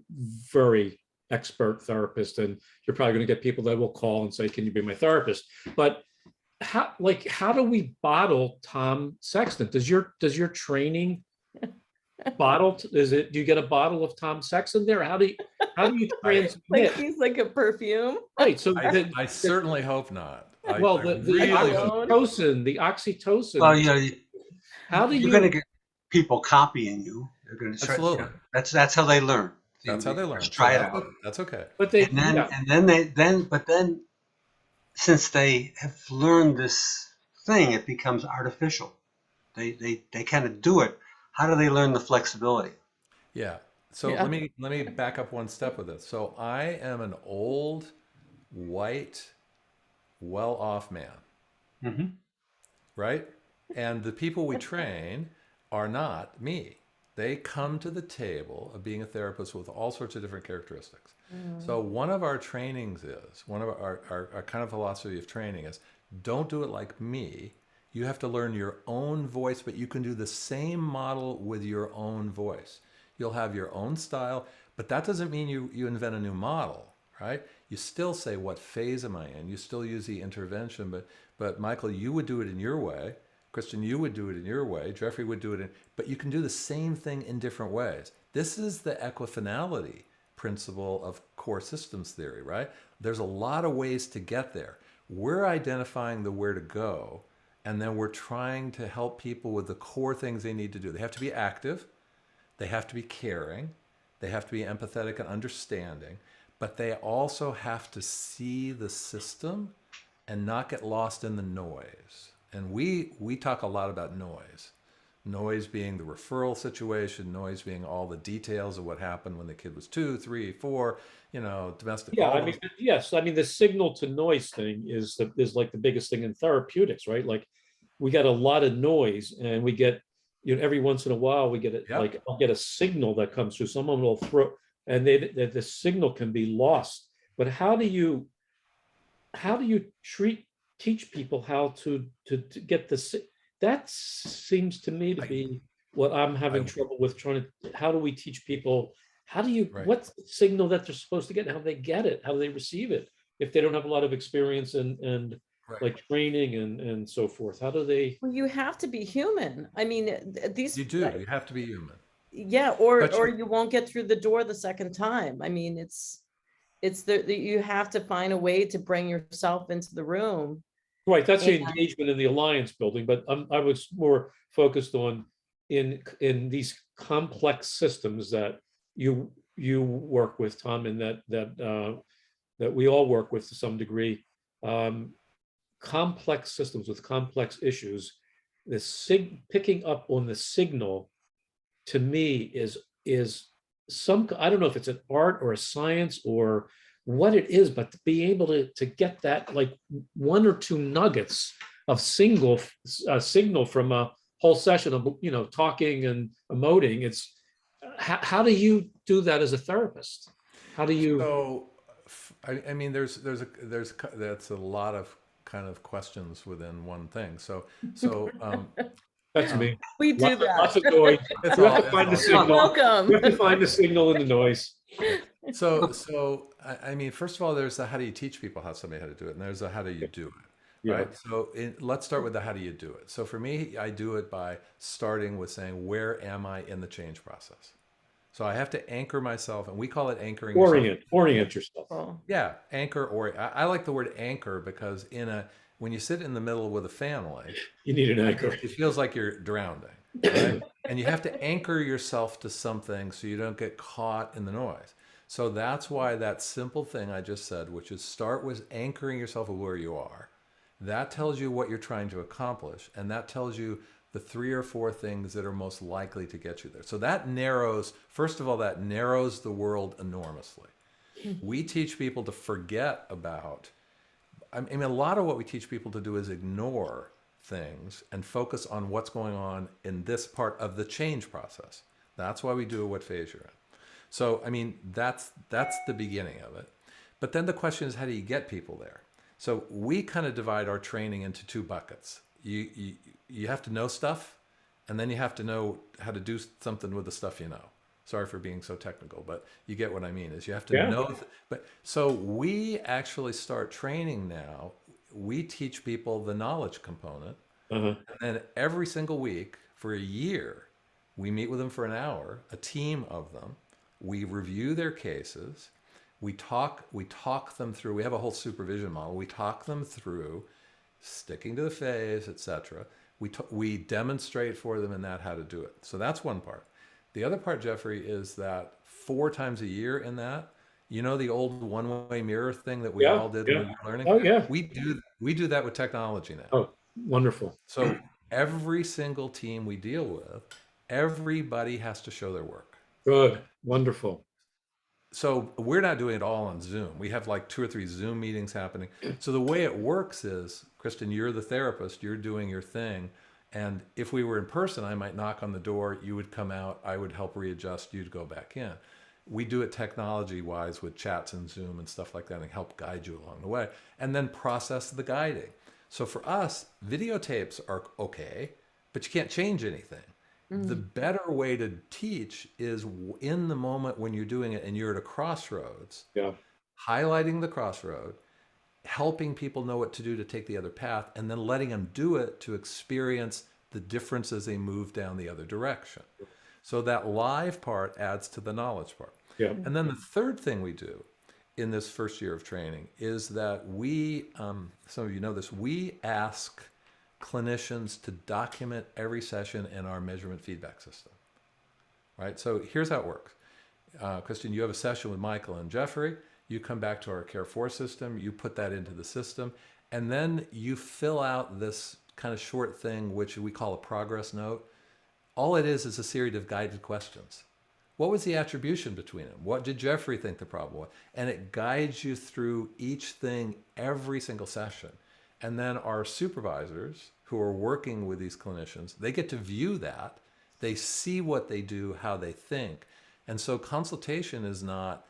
A: very expert therapist, and you're probably going to get people that will call and say, can you be my therapist? But how do we bottle Tom Sexton? Does your training bottled? Is it, do you get a bottle of Tom Sexton there? How do you
C: Like
A: transmit?
C: he's like a perfume.
A: Right, so
B: I certainly hope not.
A: well,
B: I
A: the
B: really hope.
C: cologne.
A: the oxytocin,
D: Well, yeah,
A: how do
D: you're going to
A: you,
D: get people copying you. They're going to try.
B: Absolutely.
D: That's how they learn.
B: That's how they learn.
D: Just
B: So
D: try it out,
B: that's okay.
A: but they,
D: and then
A: yeah,
D: but then since they have learned this thing, it becomes artificial. They kind of do it. How do they learn the flexibility?
B: Yeah. So
C: Yeah.
B: let me back up one step with this. So I am an old, white, well-off man,
D: Mm-hmm.
B: right? And the people we train are not me. They come to the table of being a therapist with all sorts of different characteristics. So one of our trainings is, one of our kind of philosophy of training is, don't do it like me. You have to learn your own voice, but you can do the same model with your own voice. You'll have your own style, but that doesn't mean you invent a new model, right? You still say, what phase am I in? You still use the intervention, but Michael, you would do it in your way. Kristen, you would do it in your way. Jeffrey would do it in, but you can do the same thing in different ways. This is the equifinality principle of core systems theory, right? There's a lot of ways to get there. We're identifying the where to go, and then we're trying to help people with the core things they need to do. They have to be active, they have to be caring, they have to be empathetic and understanding, but they also have to see the system and not get lost in the noise. And we talk a lot about noise. Noise being the referral situation, noise being all the details of what happened when the kid was 2, 3, 4, domestic.
A: yeah,
B: all
A: I mean,
B: those-
A: yes, I mean, the signal to noise thing is like the biggest thing in therapeutics, right? Like, we got a lot of noise, and we get, every once in a while, we get it,
B: Yeah.
A: like, I'll get a signal that comes through, someone will throw, and the signal can be lost. But how do you teach people how to get that seems to me to be what I'm having trouble with, trying to, how do we teach people,
B: Right.
A: what's the signal that they're supposed to get, and how they get it, how do they receive it, if they don't have a lot of experience and
B: Right.
A: like training and so forth, how do they?
C: Well, you have to be human. I mean, these.
B: You do. You have to be human.
C: Yeah,
B: But
C: or you won't get through the door the second time. I mean, it's you have to find a way to bring yourself into the room.
A: Right, that's the
C: And-
A: engagement in the alliance building, but I was more focused on in these complex systems that you work with, Tom, and that we all work with to some degree. Complex systems with complex issues, picking up on the signal, to me, is some, I don't know if it's an art or a science or what it is, but to be able to get that, like, one or two nuggets of signal from a whole session of talking and emoting. It's how do you do that as a therapist? How do you?
B: So, I mean, there's that's a lot of kind of questions within one thing. So
A: That's me.
C: We do that.
A: Lots of noise.
B: It's
A: You have
B: all-
A: to find the
B: it's all-
A: signal.
C: Welcome.
A: You have to find the signal in the noise.
B: So I mean, first of all, there's the how do you teach people how to do it, and there's the how do you do it,
A: Yeah.
B: right? So let's start with the how do you do it. So for me, I do it by starting with saying, where am I in the change process? So I have to anchor myself, and we call it anchoring yourself.
A: Orient yourself.
C: Oh,
B: Yeah, anchor, or I like the word anchor because when you sit in the middle with a family,
A: You need an anchor.
B: it feels like you're drowning, right? And you have to anchor yourself to something so you don't get caught in the noise. So that's why that simple thing I just said, which is start with anchoring yourself with where you are. That tells you what you're trying to accomplish, and that tells you the 3 or 4 things that are most likely to get you there. So that narrows, first of all, that narrows the world enormously. We teach people to forget about, I mean, a lot of what we teach people to do is ignore things and focus on what's going on in this part of the change process. That's why we do what phase you're in. So, I mean, that's the beginning of it. But then the question is, how do you get people there? So we kind of divide our training into 2 buckets. You have to know stuff, and then you have to know how to do something with the stuff you know. Sorry for being so technical, but you get what I mean, is you have to know. But so we actually start training now. We teach people the knowledge component.
A: Uh-huh.
B: And then every single week for a year, We meet with them for an hour, a team of them. We review their cases. We talk them through. We have a whole supervision model. We talk them through sticking to the phase, etc. We demonstrate for them in that how to do it. So that's one part. The other part, Jeffrey, is that 4 times a year in that, you know, the old one-way mirror thing that we
A: Yeah,
B: all did when we were learning?
A: Oh, yeah.
B: We do that with technology now.
A: Oh, wonderful.
B: So every single team we deal with, everybody has to show their work.
A: Good. Wonderful.
B: So we're not doing it all on Zoom. We have like 2 or 3 Zoom meetings happening. So the way it works is, Kristen, you're the therapist, you're doing your thing. And if we were in person, I might knock on the door, you would come out, I would help readjust, you'd go back in. We do it technology-wise with chats and Zoom and stuff like that and help guide you along the way. And then process the guiding. So for us, videotapes are okay, but you can't change anything. The better way to teach is in the moment when you're doing it and you're at a crossroads,
A: Yeah.
B: highlighting the crossroad, helping people know what to do to take the other path, and then letting them do it to experience the difference as they move down the other direction. So that live part adds to the knowledge part.
A: Yeah.
B: And then the third thing we do in this first year of training is that we, some of you know this, we ask clinicians to document every session in our measurement feedback system, right? So here's how it works. Kristen, you have a session with Michael and Jeffrey. You come back to our Care 4 system, you put that into the system, and then you fill out this kind of short thing, which we call a progress note. All it is a series of guided questions. What was the attribution between them? What did Jeffrey think the problem was? And it guides you through each thing every single session. And then our supervisors who are working with these clinicians, they get to view that. They see what they do, how they think. And so consultation is not,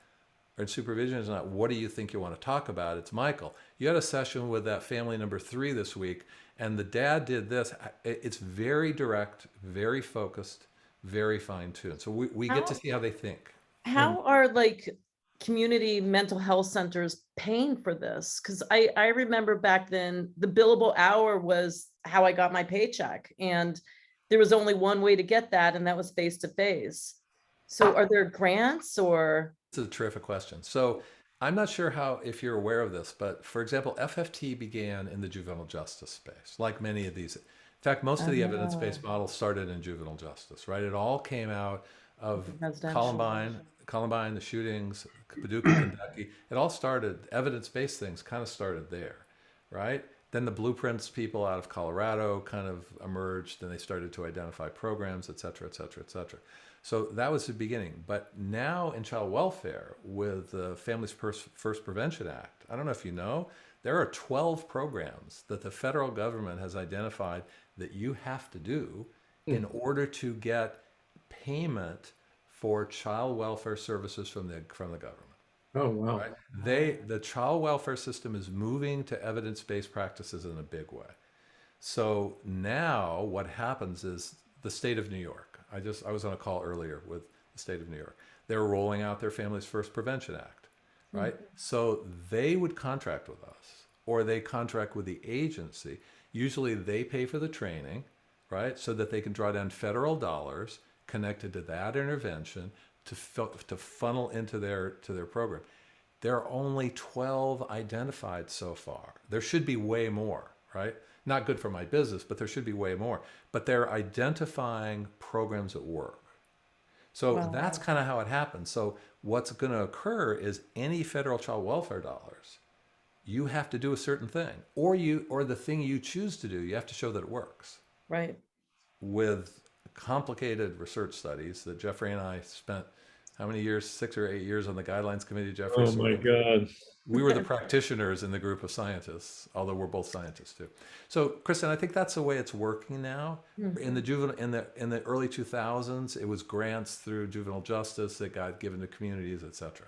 B: or supervision is not, what do you think you want to talk about? It's Michael. You had a session with that family number 3 this week, and the dad did this. It's very direct, very focused, very fine-tuned. So we get to see how they think.
C: How are like community mental health centers paying for this? Because I remember back then the billable hour was how I got my paycheck, and there was only one way to get that, and that was face to face. So are there grants or?
B: This is a terrific question. So I'm not sure if you're aware of this, but for example, FFT began in the juvenile justice space, like many of these. In fact, most of the evidence-based models started in juvenile justice, right? It all came out of Columbine, the shootings, Paducah, Kentucky. It all started, evidence-based things kind of started there, right? Then the blueprints people out of Colorado kind of emerged, and they started to identify programs, et cetera, et cetera, et cetera. So that was the beginning. But now in child welfare, with the Families First Prevention Act, I don't know if you know, there are 12 programs that the federal government has identified that you have to do in order to get payment for child welfare services from the government.
A: Oh, wow.
B: Right? The child welfare system is moving to evidence-based practices in a big way. So now what happens is the state of New York, I was on a call earlier with the state of New York. They're rolling out their Families First Prevention Act, right? So they would contract with us, or they contract with the agency. Usually they pay for the training, right? So that they can draw down federal dollars connected to that intervention to funnel into their program. There are only 12 identified so far. There should be way more, right? Not good for my business, but there should be way more. But they're identifying programs at work. So that's kind of how it happens. So what's going to occur is any federal child welfare dollars, you have to do a certain thing, or the thing you choose to do, you have to show that it works.
C: Right.
B: With complicated research studies that Jeffrey and I spent, how many years? 6 or 8 years on the guidelines committee, Jeffrey.
A: Oh my God.
B: We were the practitioners in the group of scientists, although we're both scientists too. So, Kristen, I think that's the way it's working now. In the early 2000s, it was grants through juvenile justice that got given to communities, et cetera.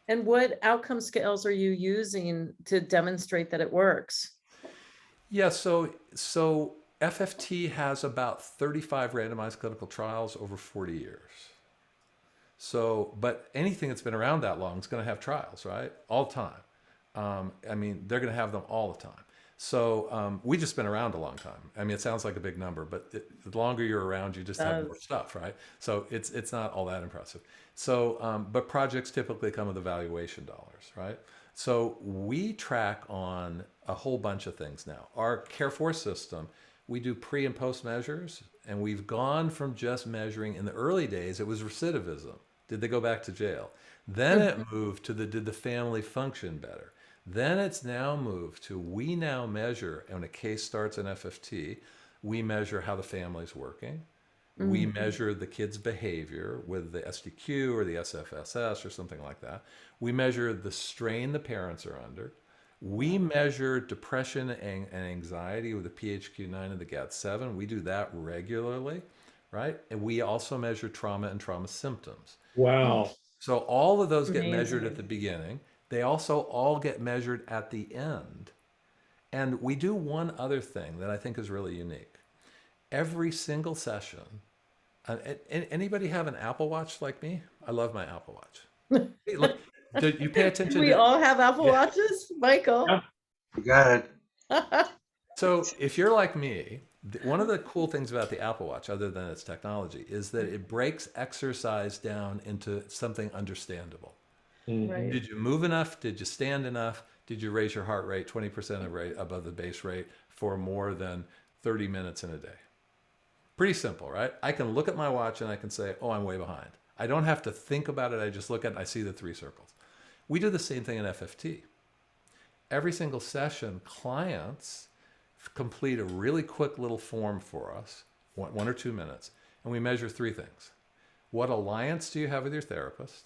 C: And what outcome scales are you using to demonstrate that it works?
B: Yeah, so FFT has about 35 randomized clinical trials over 40 years. So, but anything that's been around that long is going to have trials, right? All the time. I mean, they're going to have them all the time. So we just been around a long time. I mean, it sounds like a big number, but the longer you're around, you just have more stuff, right? So it's not all that impressive. So, but projects typically come with evaluation dollars, right? So we track on a whole bunch of things now. Our Care for system, we do pre and post measures, and we've gone from just measuring. In the early days, it was recidivism. Did they go back to jail? Then it moved to did the family function better? Then it's now moved to we now measure, when a case starts in FFT, we measure how the family's working. We measure the kid's behavior with the SDQ or the SFSS or something like that. We measure the strain the parents are under. We measure depression and anxiety with the PHQ-9 and the GAD-7. We do that regularly, right? And we also measure trauma and trauma symptoms.
A: Wow.
B: So all of those get
C: Amazing.
B: measured at the beginning. They also all get measured at the end. And we do one other thing that I think is really unique. Every single session, anybody have an Apple Watch like me? I love my Apple Watch. Hey, look, do you pay attention
C: We
B: to
C: all have Apple Watches, Michael.
A: Yeah.
D: You got it.
B: So if you're like me, one of the cool things about the Apple Watch, other than its technology, is that it breaks exercise down into something understandable.
C: Right.
B: Did you move enough? Did you stand enough? Did you raise your heart rate 20% above the base rate for more than 30 minutes in a day? Pretty simple, right? I can look at my watch and I can say, oh, I'm way behind. I don't have to think about it. I just look at it and I see the 3 circles. We do the same thing in FFT. Every single session, clients complete a really quick little form for us, 1 or 2 minutes, and we measure 3 things. What alliance do you have with your therapist?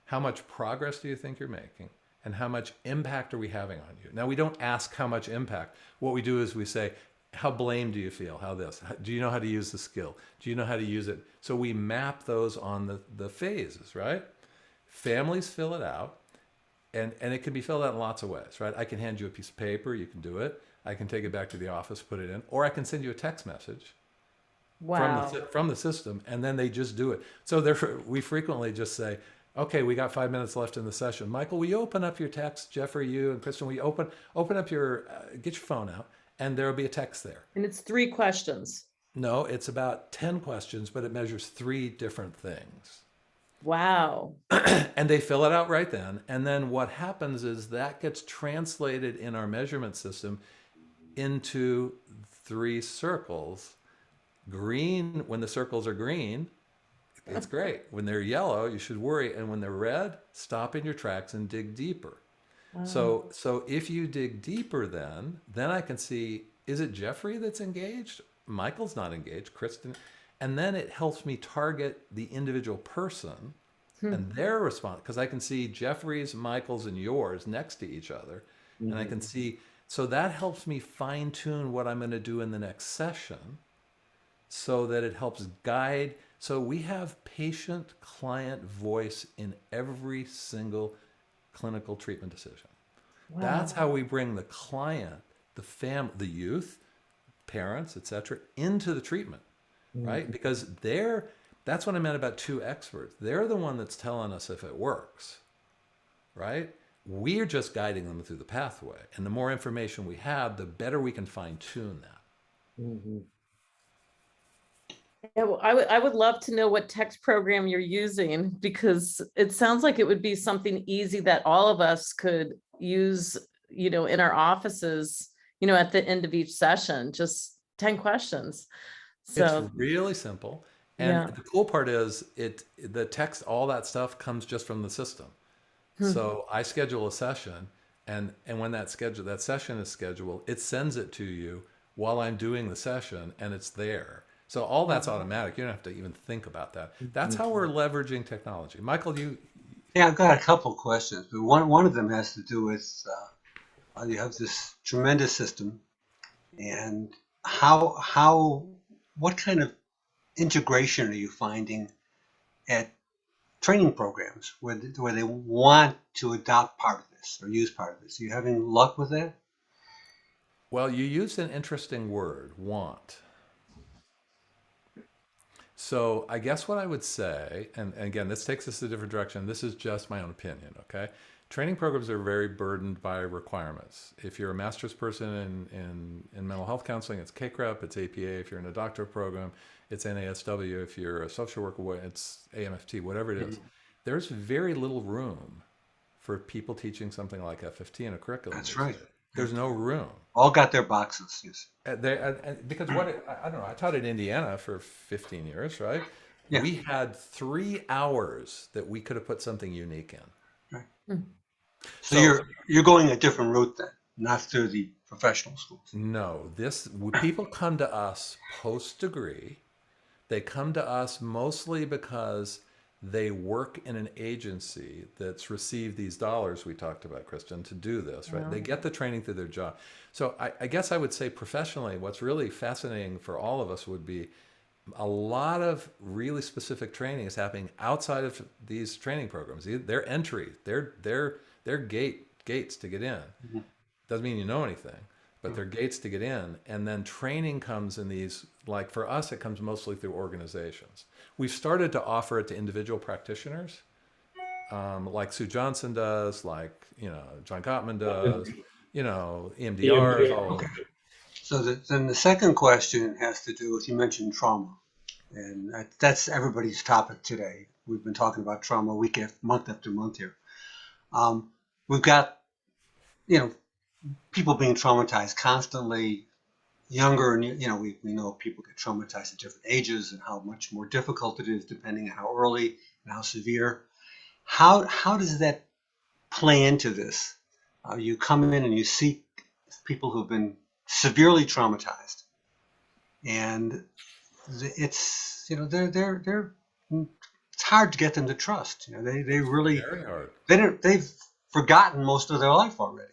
B: How much progress do you think you're making? And how much impact are we having on you? Now, we don't ask how much impact. What we do is we say, how blamed do you feel? How this? Do you know how to use the skill? Do you know how to use it? So we map those on the phases, right? Families fill it out, and it can be filled out in lots of ways, right? I can hand you a piece of paper. You can do it. I can take it back to the office, put it in, or I can send you a text message
C: Wow.
B: from the system, and then they just do it. So therefore, we frequently just say, okay, we got 5 minutes left in the session. Michael, will you open up your text? Jeffrey, you and Kristen, will you open up your, get your phone out, and there'll be a text there.
C: And it's 3 questions.
B: No, it's about 10 questions, but it measures 3 different things.
C: Wow.
B: And they fill it out right then. And then what happens is that gets translated in our measurement system into 3 circles. Green, when the circles are green, it's great. When they're yellow, you should worry. And when they're red, stop in your tracks and dig deeper. So if you dig deeper, then I can see, is it Jeffrey that's engaged? Michael's not engaged, Kristen. And then it helps me target the individual person and their response, because I can see Jeffrey's, Michael's, and yours next to each other. And I can see, so that helps me fine tune what I'm going to do in the next session so that it helps guide. So we have patient-client voice in every single clinical treatment decision.
C: Wow.
B: That's how we bring the client, the family, the youth, parents, etc., into the treatment, right? Because that's what I meant about 2 experts. They're the one that's telling us if it works, right? We're just guiding them through the pathway. And the more information we have, the better we can fine tune that.
C: Yeah, well, I would love to know what text program you're using, because it sounds like it would be something easy that all of us could use, in our offices, at the end of each session, just 10 questions. So
B: It's really simple. And the cool part is the text, all that stuff comes just from the system. So I schedule a session, and when that session is scheduled, it sends it to you while I'm doing the session, and it's there. So all that's automatic. You don't have to even think about that. That's how we're leveraging technology. Michael,
D: Yeah, I've got a couple questions, but one of them has to do with you have this tremendous system, and what kind of integration are you finding at training programs where they want to adopt part of this or use part of this? Are you having luck with that?
B: well, you used an interesting word, want. So I guess what I would say, and again, this takes us a different direction. This is just my own opinion, okay? training programs are very burdened by requirements. If you're a master's person in mental health counseling, it's CACREP, it's APA. If you're in a doctorate program, it's NASW. If you're a social worker, it's AMFT, whatever it is. There's very little room for people teaching something like FFT in a curriculum.
D: That's right.
B: There's no room.
D: All got their boxes. Yes.
B: Because I don't know, I taught in Indiana for 15 years, right?
D: Yeah.
B: We had 3 hours that we could have put something unique in.
D: Right. So you're going a different route then, not through the professional schools.
B: No, people come to us post-degree. They come to us mostly because they work in an agency that's received these dollars we talked about, Kristen, to do this, right?
C: Yeah.
B: They get the training through their job. So I guess I would say professionally, what's really fascinating for all of us would be a lot of really specific training is happening outside of these training programs. Their entry, their gates to get in.
D: Mm-hmm.
B: Doesn't mean you know anything, but they're gates to get in. And then training comes in these, like for us, it comes mostly through organizations. We've started to offer it to individual practitioners, like Sue Johnson does, like, John Gottman does, EMDR.
D: Okay. So then the second question has to do with, you mentioned trauma, and that's everybody's topic today. We've been talking about trauma month after month here. We've got, people being traumatized constantly, younger, and we know people get traumatized at different ages and how much more difficult it is depending on how early and how severe. How does that play into this? You come in and you see people who've been severely traumatized, and it's they're it's hard to get them to trust. They really
B: Very hard.
D: they've forgotten most of their life already.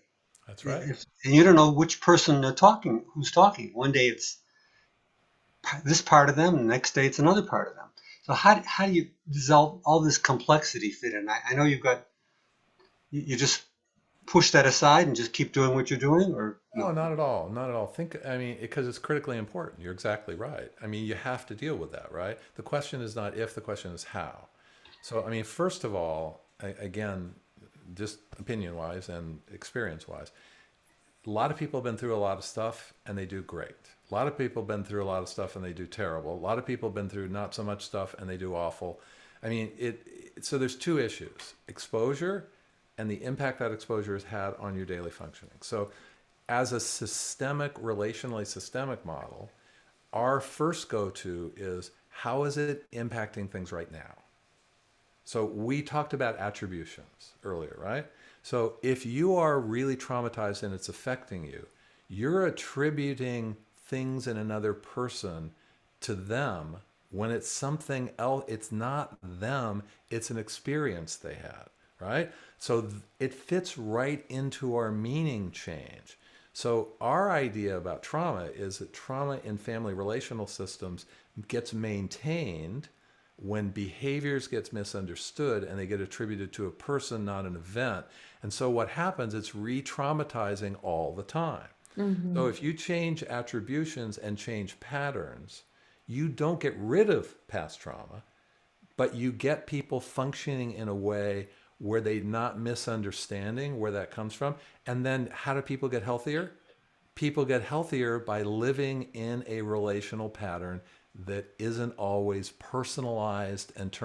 B: That's right.
D: And you don't know which person who's talking. One day it's this part of them, the next day it's another part of them. So how do you dissolve all this complexity fit in? I know you just push that aside and just keep doing what you're doing, or
B: No, not at all. Not at all. Because it's critically important. You're exactly right. You have to deal with that, right? The question is not if, the question is how. So, first of all, again, just opinion-wise and experience-wise, a lot of people have been through a lot of stuff and they do great. A lot of people have been through a lot of stuff and they do terrible. A lot of people have been through not so much stuff and they do awful. So there's two issues: exposure and the impact that exposure has had on your daily functioning. So as a relationally systemic model, our first go-to is, how is it impacting things right now? So we talked about attributions earlier, right? So if you are really traumatized and it's affecting you, you're attributing things in another person to them when it's something else. It's not them, it's an experience they had, right? So it fits right into our meaning change. So our idea about trauma is that trauma in family relational systems gets maintained when behaviors gets misunderstood and they get attributed to a person, not an event. And so what happens, it's re-traumatizing all the time. Mm-hmm. So if you change attributions and change patterns, you don't get rid of past trauma, but you get people functioning in a way where they're not misunderstanding where that comes from. And then how do people get healthier? People get healthier by living in a relational pattern that isn't always personalized and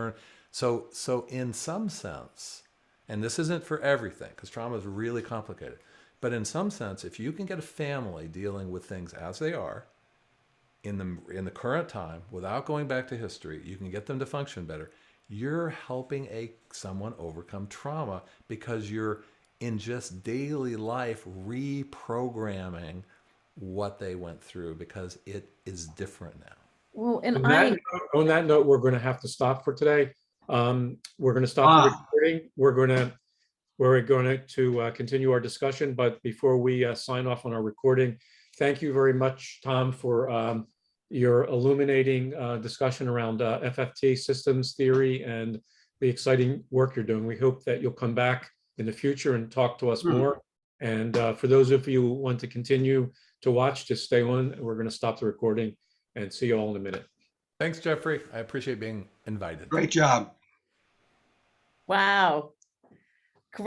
B: so in some sense, and this isn't for everything because trauma is really complicated, but in some sense, if you can get a family dealing with things as they are in the current time without going back to history, you can get them to function better. You're helping someone overcome trauma because you're in just daily life reprogramming what they went through because it is different now.
C: Well, and
A: on that note, we're going to have to stop for today. We're going to stop the recording. We're going to continue our discussion, but before we sign off on our recording, thank you very much, Tom, for your illuminating discussion around FFT systems theory and the exciting work you're doing. We hope that you'll come back in the future and talk to us more. And for those of you who want to continue to watch, just stay on. We're going to stop the recording and see you all in a minute.
B: Thanks, Jeffrey. I appreciate being invited.
D: Great job.
C: wow.